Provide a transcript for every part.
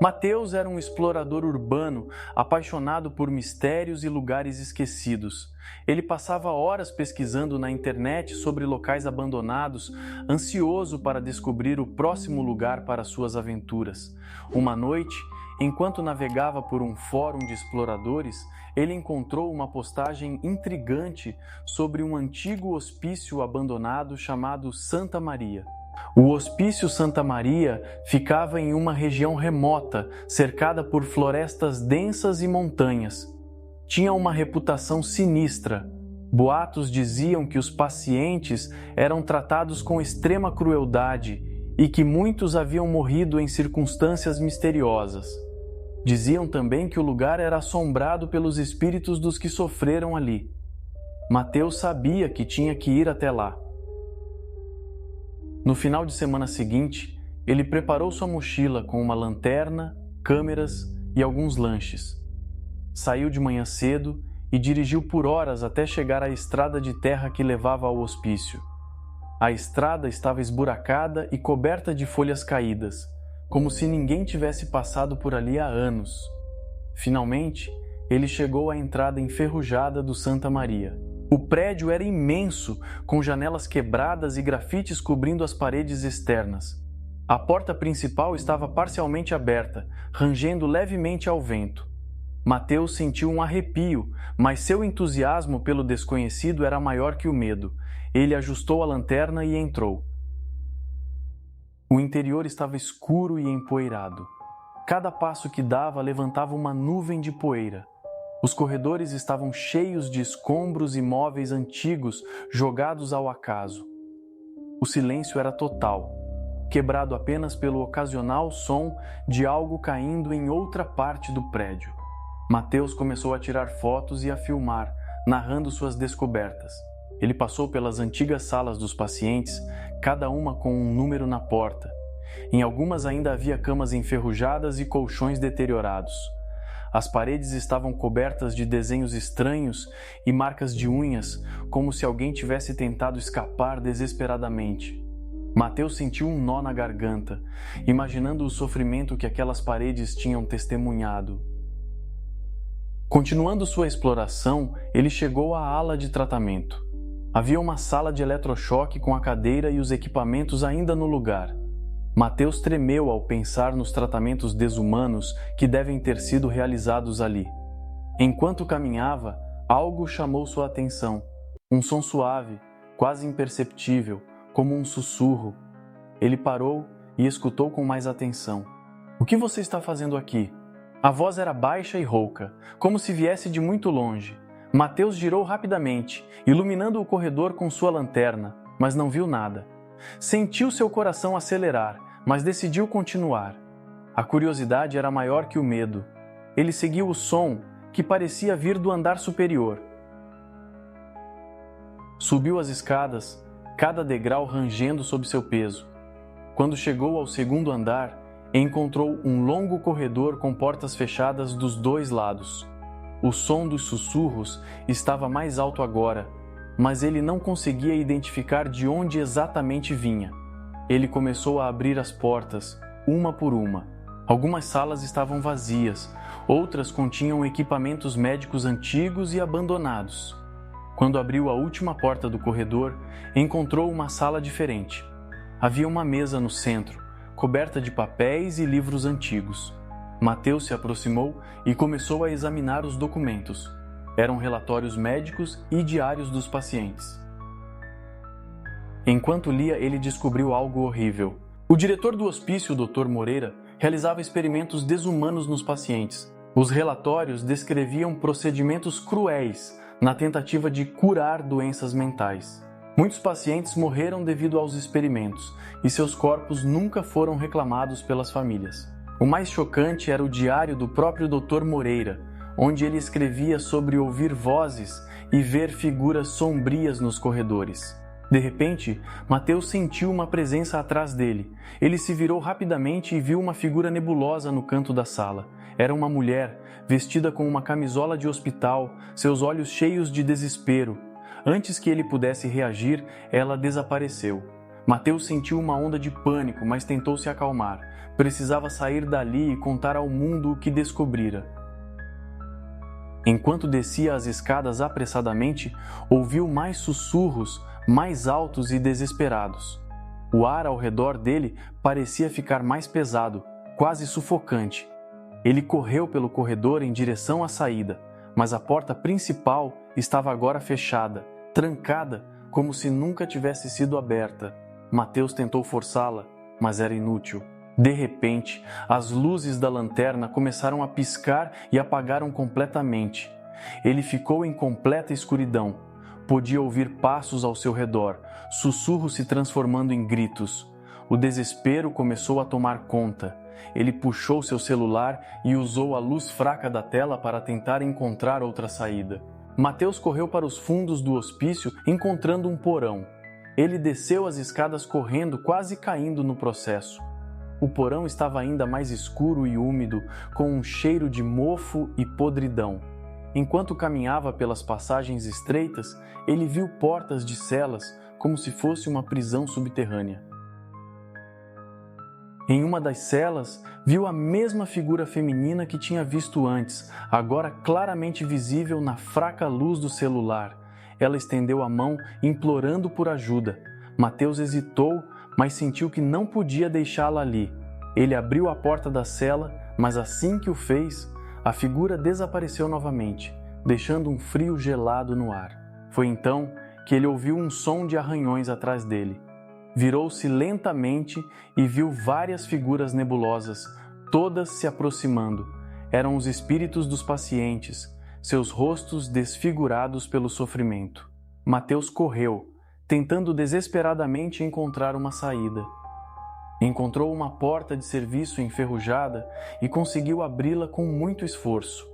Mateus era um explorador urbano, apaixonado por mistérios e lugares esquecidos. Ele passava horas pesquisando na internet sobre locais abandonados, ansioso para descobrir o próximo lugar para suas aventuras. Uma noite, enquanto navegava por um fórum de exploradores, ele encontrou uma postagem intrigante sobre um antigo hospício abandonado chamado Santa Maria. O Hospício Santa Maria ficava em uma região remota, cercada por florestas densas e montanhas. Tinha uma reputação sinistra. Boatos diziam que os pacientes eram tratados com extrema crueldade e que muitos haviam morrido em circunstâncias misteriosas. Diziam também que o lugar era assombrado pelos espíritos dos que sofreram ali. Mateus sabia que tinha que ir até lá. No final de semana seguinte, ele preparou sua mochila com uma lanterna, câmeras e alguns lanches. Saiu de manhã cedo e dirigiu por horas até chegar à estrada de terra que levava ao hospício. A estrada estava esburacada e coberta de folhas caídas, como se ninguém tivesse passado por ali há anos. Finalmente, ele chegou à entrada enferrujada do Santa Maria. O prédio era imenso, com janelas quebradas e grafites cobrindo as paredes externas. A porta principal estava parcialmente aberta, rangendo levemente ao vento. Mateus sentiu um arrepio, mas seu entusiasmo pelo desconhecido era maior que o medo. Ele ajustou a lanterna e entrou. O interior estava escuro e empoeirado. Cada passo que dava levantava uma nuvem de poeira. Os corredores estavam cheios de escombros e móveis antigos jogados ao acaso. O silêncio era total, quebrado apenas pelo ocasional som de algo caindo em outra parte do prédio. Mateus começou a tirar fotos e a filmar, narrando suas descobertas. Ele passou pelas antigas salas dos pacientes, cada uma com um número na porta. Em algumas ainda havia camas enferrujadas e colchões deteriorados. As paredes estavam cobertas de desenhos estranhos e marcas de unhas, como se alguém tivesse tentado escapar desesperadamente. Mateus sentiu um nó na garganta, imaginando o sofrimento que aquelas paredes tinham testemunhado. Continuando sua exploração, ele chegou à ala de tratamento. Havia uma sala de eletrochoque com a cadeira e os equipamentos ainda no lugar. Mateus tremeu ao pensar nos tratamentos desumanos que devem ter sido realizados ali. Enquanto caminhava, algo chamou sua atenção. Um som suave, quase imperceptível, como um sussurro. Ele parou e escutou com mais atenção. « O que você está fazendo aqui? » A voz era baixa e rouca, como se viesse de muito longe. Mateus girou rapidamente, iluminando o corredor com sua lanterna, mas não viu nada. Sentiu seu coração acelerar, mas decidiu continuar. A curiosidade era maior que o medo. Ele seguiu o som, que parecia vir do andar superior. Subiu as escadas, cada degrau rangendo sob seu peso. Quando chegou ao segundo andar, encontrou um longo corredor com portas fechadas dos dois lados. O som dos sussurros estava mais alto agora, mas ele não conseguia identificar de onde exatamente vinha. Ele começou a abrir as portas, uma por uma. Algumas salas estavam vazias, outras continham equipamentos médicos antigos e abandonados. Quando abriu a última porta do corredor, encontrou uma sala diferente. Havia uma mesa no centro, coberta de papéis e livros antigos. Mateus se aproximou e começou a examinar os documentos. Eram relatórios médicos e diários dos pacientes. Enquanto lia, ele descobriu algo horrível. O diretor do hospício, o Dr. Moreira, realizava experimentos desumanos nos pacientes. Os relatórios descreviam procedimentos cruéis na tentativa de curar doenças mentais. Muitos pacientes morreram devido aos experimentos e seus corpos nunca foram reclamados pelas famílias. O mais chocante era o diário do próprio Dr. Moreira, onde ele escrevia sobre ouvir vozes e ver figuras sombrias nos corredores. De repente, Mateus sentiu uma presença atrás dele. Ele se virou rapidamente e viu uma figura nebulosa no canto da sala. Era uma mulher, vestida com uma camisola de hospital, seus olhos cheios de desespero. Antes que ele pudesse reagir, ela desapareceu. Mateus sentiu uma onda de pânico, mas tentou se acalmar. Precisava sair dali e contar ao mundo o que descobrira. Enquanto descia as escadas apressadamente, ouviu mais sussurros, mais altos e desesperados. O ar ao redor dele parecia ficar mais pesado, quase sufocante. Ele correu pelo corredor em direção à saída, mas a porta principal estava agora fechada, trancada, como se nunca tivesse sido aberta. Mateus tentou forçá-la, mas era inútil. De repente, as luzes da lanterna começaram a piscar e apagaram completamente. Ele ficou em completa escuridão. Podia ouvir passos ao seu redor, sussurros se transformando em gritos. O desespero começou a tomar conta. Ele puxou seu celular e usou a luz fraca da tela para tentar encontrar outra saída. Mateus correu para os fundos do hospício, encontrando um porão. Ele desceu as escadas correndo, quase caindo no processo. O porão estava ainda mais escuro e úmido, com um cheiro de mofo e podridão. Enquanto caminhava pelas passagens estreitas, ele viu portas de celas, como se fosse uma prisão subterrânea. Em uma das celas, viu a mesma figura feminina que tinha visto antes, agora claramente visível na fraca luz do celular. Ela estendeu a mão, implorando por ajuda. Mateus hesitou, mas sentiu que não podia deixá-la ali. Ele abriu a porta da cela, mas assim que o fez, a figura desapareceu novamente, deixando um frio gelado no ar. Foi então que ele ouviu um som de arranhões atrás dele. Virou-se lentamente e viu várias figuras nebulosas, todas se aproximando. Eram os espíritos dos pacientes, seus rostos desfigurados pelo sofrimento. Mateus correu, tentando desesperadamente encontrar uma saída. Encontrou uma porta de serviço enferrujada e conseguiu abri-la com muito esforço.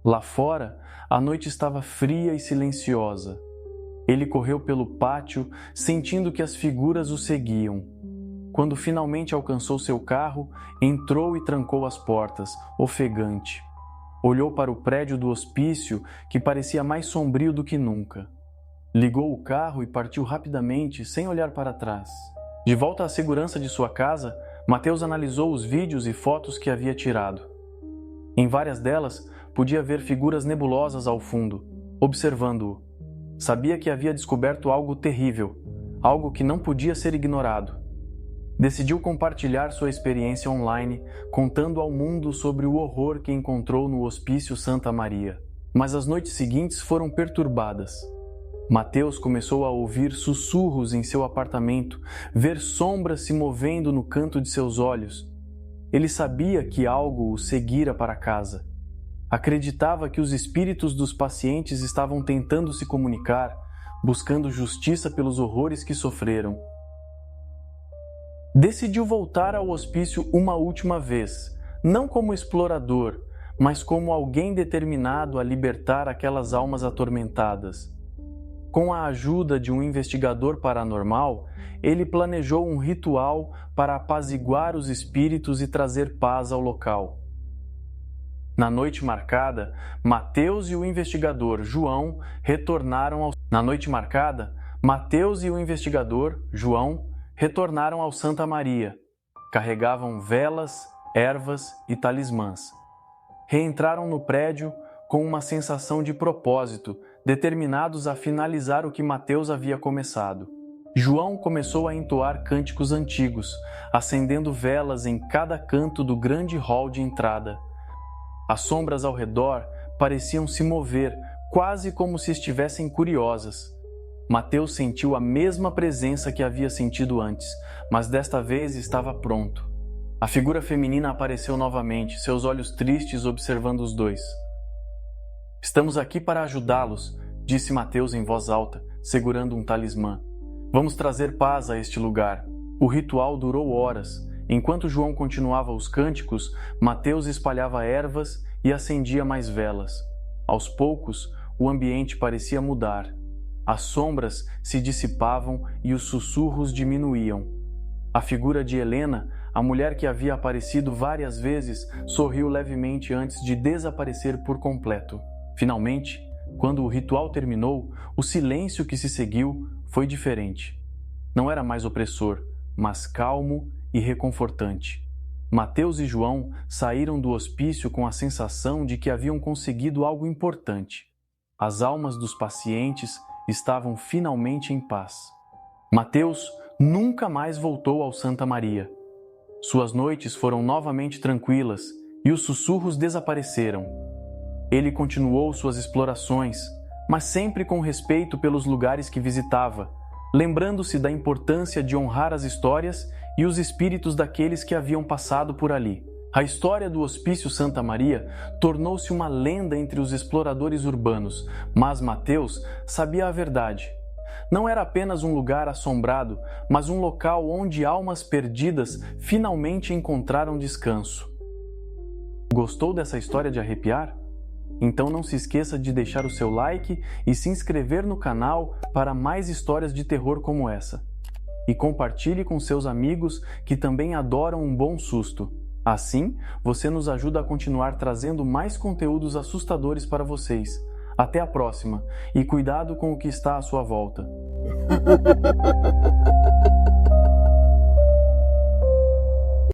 Lá fora, a noite estava fria e silenciosa. Ele correu pelo pátio, sentindo que as figuras o seguiam. Quando finalmente alcançou seu carro, entrou e trancou as portas, ofegante. Olhou para o prédio do hospício, que parecia mais sombrio do que nunca. Ligou o carro e partiu rapidamente, sem olhar para trás. De volta à segurança de sua casa, Mateus analisou os vídeos e fotos que havia tirado. Em várias delas, podia ver figuras nebulosas ao fundo, observando-o. Sabia que havia descoberto algo terrível, algo que não podia ser ignorado. Decidiu compartilhar sua experiência online, contando ao mundo sobre o horror que encontrou no Hospício Santa Maria. Mas as noites seguintes foram perturbadas. Mateus começou a ouvir sussurros em seu apartamento, ver sombras se movendo no canto de seus olhos. Ele sabia que algo o seguira para casa. Acreditava que os espíritos dos pacientes estavam tentando se comunicar, buscando justiça pelos horrores que sofreram. Decidiu voltar ao hospício uma última vez, não como explorador, mas como alguém determinado a libertar aquelas almas atormentadas. Com a ajuda de um investigador paranormal, ele planejou um ritual para apaziguar os espíritos e trazer paz ao local. Na noite marcada, Mateus e o investigador João retornaram ao Santa Maria. Carregavam velas, ervas e talismãs. Reentraram no prédio com uma sensação de propósito, determinados a finalizar o que Mateus havia começado. João começou a entoar cânticos antigos, acendendo velas em cada canto do grande hall de entrada. As sombras ao redor pareciam se mover, quase como se estivessem curiosas. Mateus sentiu a mesma presença que havia sentido antes, mas desta vez estava pronto. A figura feminina apareceu novamente, seus olhos tristes observando os dois. "Estamos aqui para ajudá-los", disse Mateus em voz alta, segurando um talismã. "Vamos trazer paz a este lugar." O ritual durou horas. Enquanto João continuava os cânticos, Mateus espalhava ervas e acendia mais velas. Aos poucos, o ambiente parecia mudar. As sombras se dissipavam e os sussurros diminuíam. A figura de Helena, a mulher que havia aparecido várias vezes, sorriu levemente antes de desaparecer por completo. Finalmente, quando o ritual terminou, o silêncio que se seguiu foi diferente. não era mais opressor, mas calmo e reconfortante. Mateus e João saíram do hospício com a sensação de que haviam conseguido algo importante. As almas dos pacientes estavam finalmente em paz. Mateus nunca mais voltou ao Santa Maria. Suas noites foram novamente tranquilas e os sussurros desapareceram. Ele continuou suas explorações, mas sempre com respeito pelos lugares que visitava, lembrando-se da importância de honrar as histórias e os espíritos daqueles que haviam passado por ali. A história do Hospício Santa Maria tornou-se uma lenda entre os exploradores urbanos, mas Mateus sabia a verdade. Não era apenas um lugar assombrado, mas um local onde almas perdidas finalmente encontraram descanso. Gostou dessa história de arrepiar? Então não se esqueça de deixar o seu like e se inscrever no canal para mais histórias de terror como essa. E compartilhe com seus amigos que também adoram um bom susto. Assim, você nos ajuda a continuar trazendo mais conteúdos assustadores para vocês. Até a próxima e cuidado com o que está à sua volta.